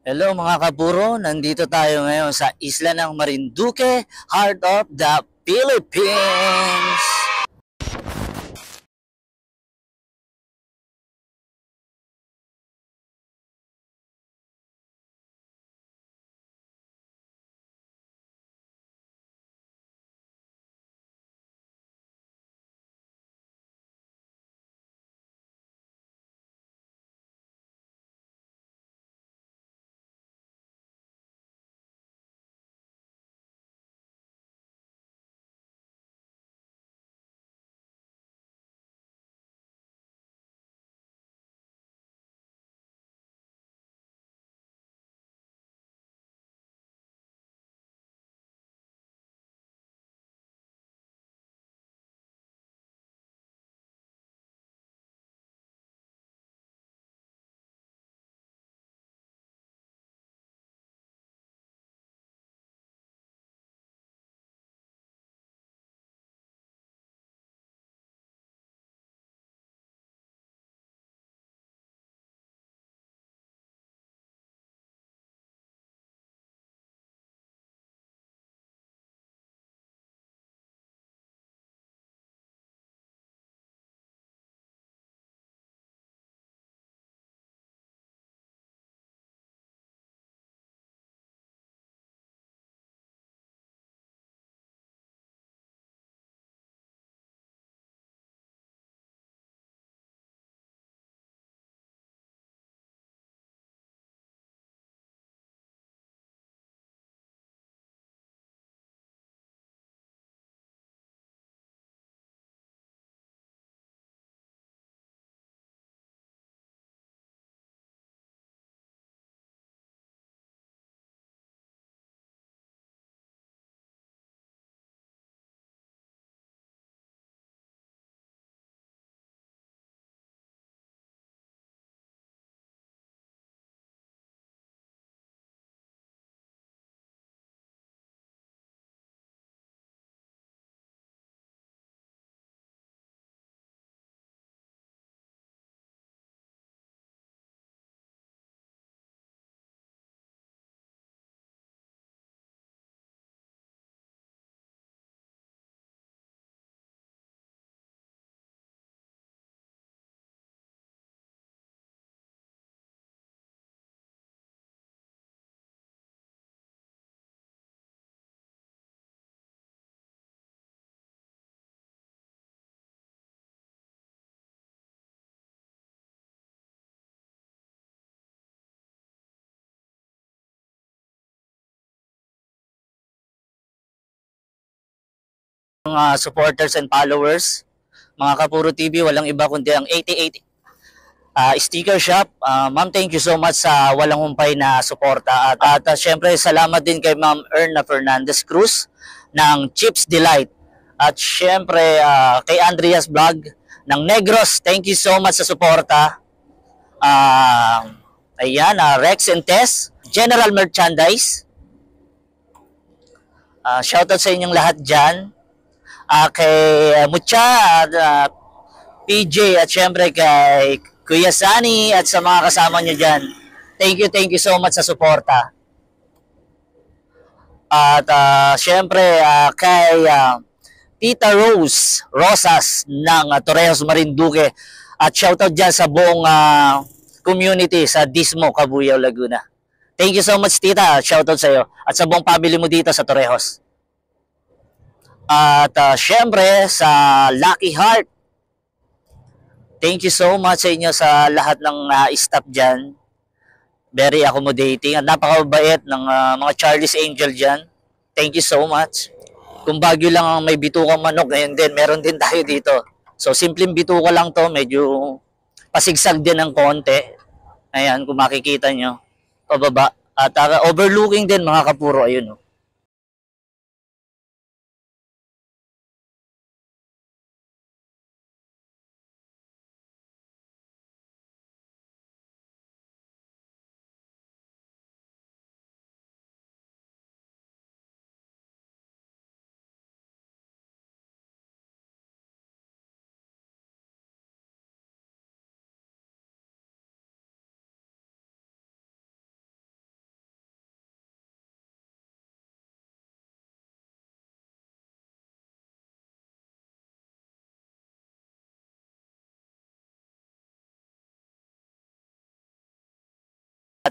Hello mga kaburo, nandito tayo ngayon sa isla ng Marinduque, Heart of the Philippines. Mga supporters and followers, mga Kapuro TV, walang iba kundi ang 88 sticker shop. Ma'am, thank you so much sa walang humpay na suporta. At syempre, salamat din kay Ma'am Erna Fernandez Cruz ng Chips Delight. At syempre, kay Andreas Vlog ng Negros, thank you so much sa suporta. Ayan, Rex and Tess, General Merchandise. Shoutout sa inyong lahat dyan. Kay Mucha, PJ, at syempre kay Kuya Sani at sa mga kasama nyo dyan. Thank you so much sa suporta. At syempre kay Tita Rose Rosas ng Torrejos Marinduque. At shoutout dyan sa buong community sa Dismo, Cabuyao, Laguna. Thank you so much, Tita. Shoutout sa iyo. At sa buong family mo dito sa Torrejos. At syempre sa Lucky Heart, thank you so much sa inyo sa lahat ng staff dyan. Very accommodating at napakabait ng mga Charlie's Angel dyan. Thank you so much. Kung Baguio lang ang may bitukang manok, ngayon din, meron din tayo dito. So, simpleng bituka lang to, medyo pasigsag din ng konti. Ayan, kung makikita nyo, pababa. At overlooking din mga kapuro, ayun.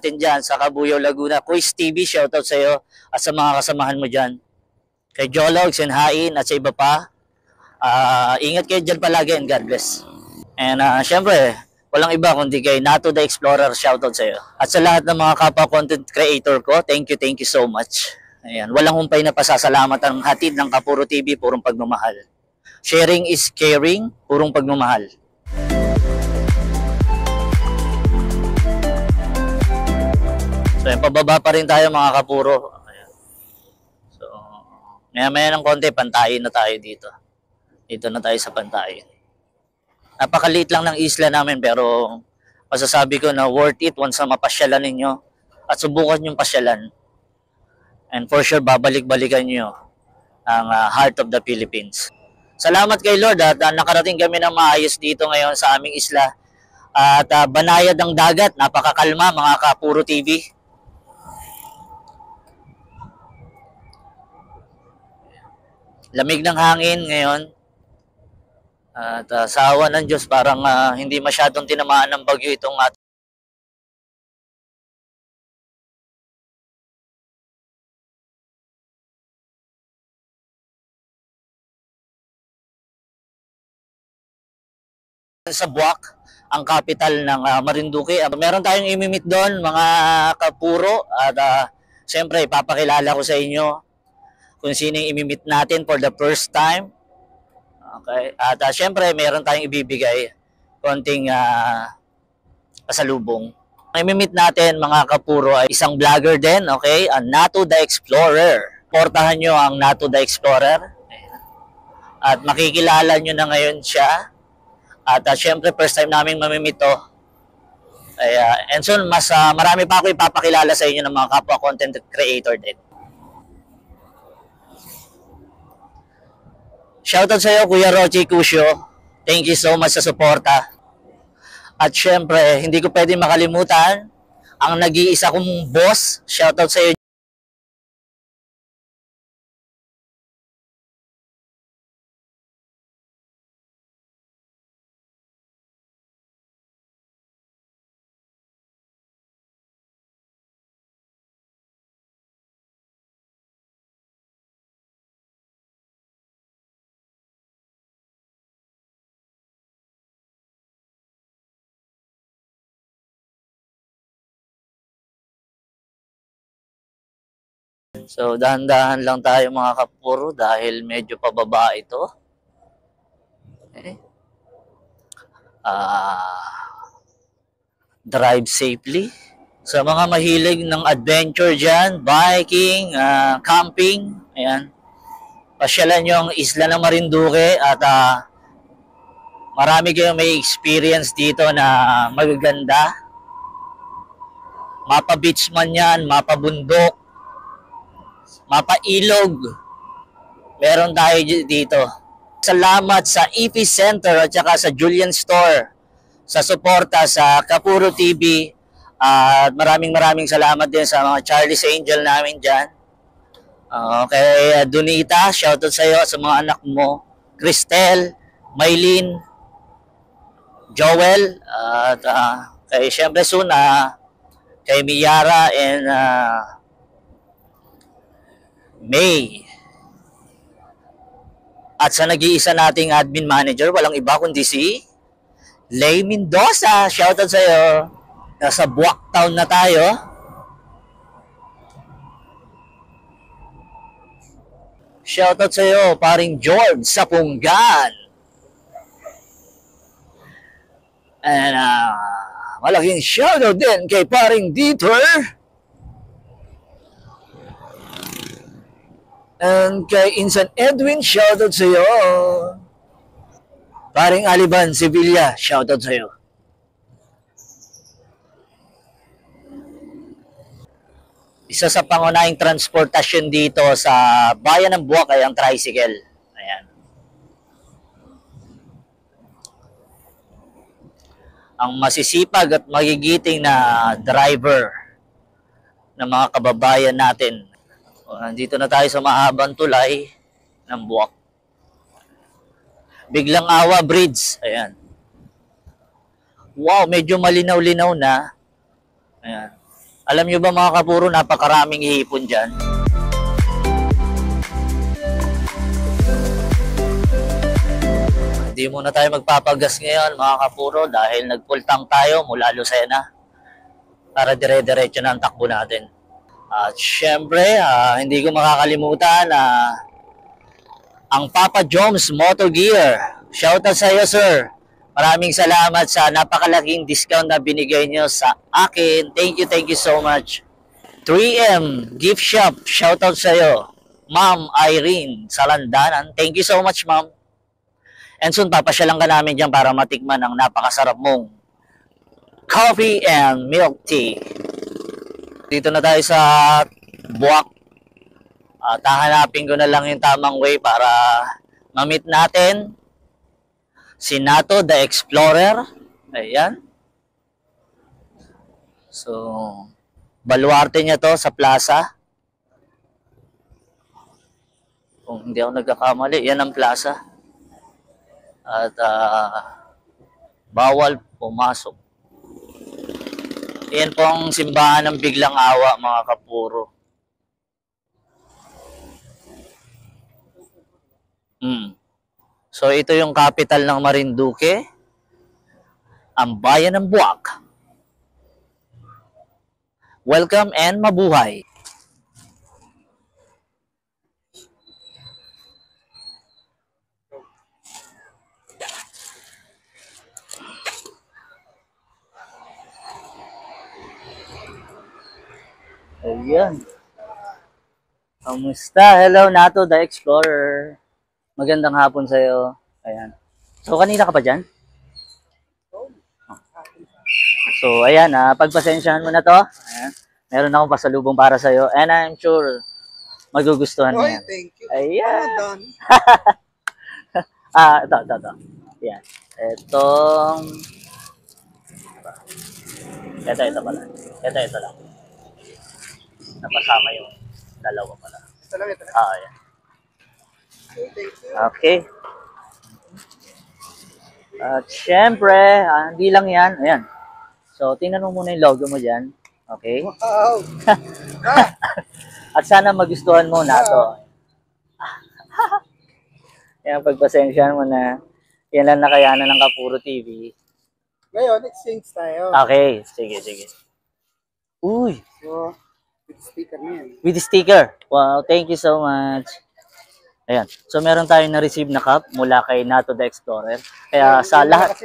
natin dyan sa Cabuyao, Laguna. Quiz TV, shoutout sa iyo at sa mga kasamahan mo dyan. Kay Jolog, Senhain at sa iba pa. Ingat kayo dyan palagi and God bless. And syempre, walang iba kundi kay Nato the Explorer, shoutout sa iyo. At sa lahat ng mga kapwa content creator ko, thank you so much. Ayan, walang humpay na pasasalamat ang hatid ng Kapuro TV, purong pagmamahal. Sharing is caring, purong pagmamahal. So, pababa pa rin tayo mga kapuro. Ayan. So, maya-maya ng konti, pantayin na tayo dito. Dito na tayo sa pantayin. Napakaliit lang ng isla namin pero masasabi ko na worth it once na mapasyalan ninyo at subukan yung pasyalan. And for sure, babalik-balikan nyo ang heart of the Philippines. Salamat kay Lord at nakarating kami ng maayos dito ngayon sa aming isla. At banayad ng dagat, napakakalma mga Kapuro TV. Lamig ng hangin ngayon. At sa awa ng Diyos, parang hindi masyadong tinamaan ng bagyo itong sa Buwak, ang capital ng Marinduque. Meron tayong imimit doon, mga kapuro. At siyempre, ipapakilala ko sa inyo kung sino yung imimit natin for the first time. Okay. At siyempre, meron tayong ibibigay konting pasalubong. Ang imimit natin, mga kapuro, ay isang vlogger din, okay? Nato the Explorer. Portahan nyo ang Nato the Explorer. At makikilala nyo na ngayon siya. At syempre, first time namin mamimit to. And soon, mas marami pa ako ipapakilala sa inyo ng mga kapwa content creator din. Shoutout sa iyo, Kuya Rochi Cusio. Thank you so much sa suporta. At syempre, hindi ko pwedeng makalimutan ang nag-iisa kong boss. Shoutout sa iyo. So, dahan-dahan lang tayo mga kapuro dahil medyo pababa ito. Okay. Drive safely. Sa mga mahilig ng adventure dyan, biking, camping, ayan. Pasyalan nyo ang isla ng Marinduque at marami kayong may experience dito na magaganda. Mapa beach man yan, mapa bundok, mapa ilog. Meron tayo dito. Salamat sa EP Center at saka sa Julian Store sa suporta sa Kapuro TV. At maraming salamat din sa mga Charlie's Angel namin dyan. Kay Donita, shoutout sa iyo, sa mga anak mo. Cristel, Maylin, Joel, at kay syempre soon, kay Miyara and May. At sa nag-iisa nating admin manager, walang iba kundi si Lay Mendoza. Shoutout sa iyo. Nasa Buwak Town na tayo. Shoutout sa iyo, paring George sa Punggan. And malaking shoutout din kay paring Dieter. And kay Insan Edwin, shoutout sa iyo. Paring Aliban Sevilla, shoutout sa iyo. Isa sa pangunahing transportasyon dito sa bayan ng Buwak ay ang tricycle. Ayan. Ang masisipag at magigiting na driver ng mga kababayan natin. Nandito na tayo sa mahabang tulay ng Buwak. Biglang Awa Bridge. Ayan. Wow, medyo malinaw-linaw na. Ayan. Alam nyo ba mga kapuro, napakaraming hipon dyan. Hindi muna tayo magpapagas ngayon mga kapuro dahil nagpultang tayo mula Lucena para dire-diretso na ang takbo natin. At syempre, hindi ko makakalimutan na ang Papa Joms Motor Gear. Shoutout sa iyo, sir. Maraming salamat sa napakalaking discount na binigay nyo sa akin. Thank you so much. 3M Gift Shop. Shoutout sa iyo, Ma'am Irene Salandanan. Thank you so much, ma'am. And soon, papasyalan ka namin dyan para matikman ang napakasarap mong coffee and milk tea. Dito na tayo sa Buwak. At hahanapin ko na lang yung tamang way para ma-meet natin si Nato the Explorer. Ayan. So, baluarte niya to sa plaza. Kung hindi ako nagkakamali, yan ang plaza. At bawal pumasok. Yan po ang simbahan ng Biglang Awa, mga kapuro. So ito yung capital ng Marinduque, ang bayan ng Buwak. Welcome and mabuhay. Ayan. Kamusta? Hello, Nato the Explorer. Magandang hapon sa'yo. Ayan. So, kanina ka pa dyan? So, ayan, pagpasensyahan mo na to. Ayan. Meron akong pasalubong para sa'yo. And I'm sure magugustuhan mo yan. Thank you. Ayan. Ito. Ayan. Ito pala. Ito lang. Napasama yung dalawa pala. Ito lang. Ayan. Thank you. Okay. At syempre, hindi lang yan. Ayan. So, tingnan mo muna yung logo mo dyan. Okay? Wow. At sana magustuhan mo na to. Yan, pagpasensyahan mo na. Yan lang nakayanan ng Kapuro TV. Ngayon, exchange tayo. Okay. Sige. Uy! So, with sticker na yan. With sticker. Wow, thank you so much. Ayan. So, meron tayong na-receive na cup mula kay Nato the Explorer. Kaya sa lahat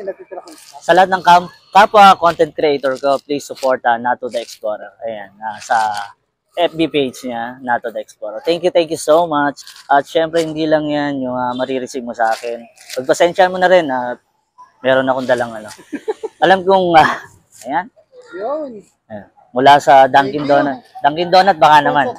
ng kapwa content creator ko, please support Nato the Explorer. Ayan. Sa FB page niya, Nato the Explorer. Thank you so much. At syempre, hindi lang yan yung marireceive mo sa akin. Pagpasensyahan mo na rin at meron akong dalang Alam kong, ayan. Yun. Ayan. Mula sa Dunkin Donut. Dunkin Donut baka naman.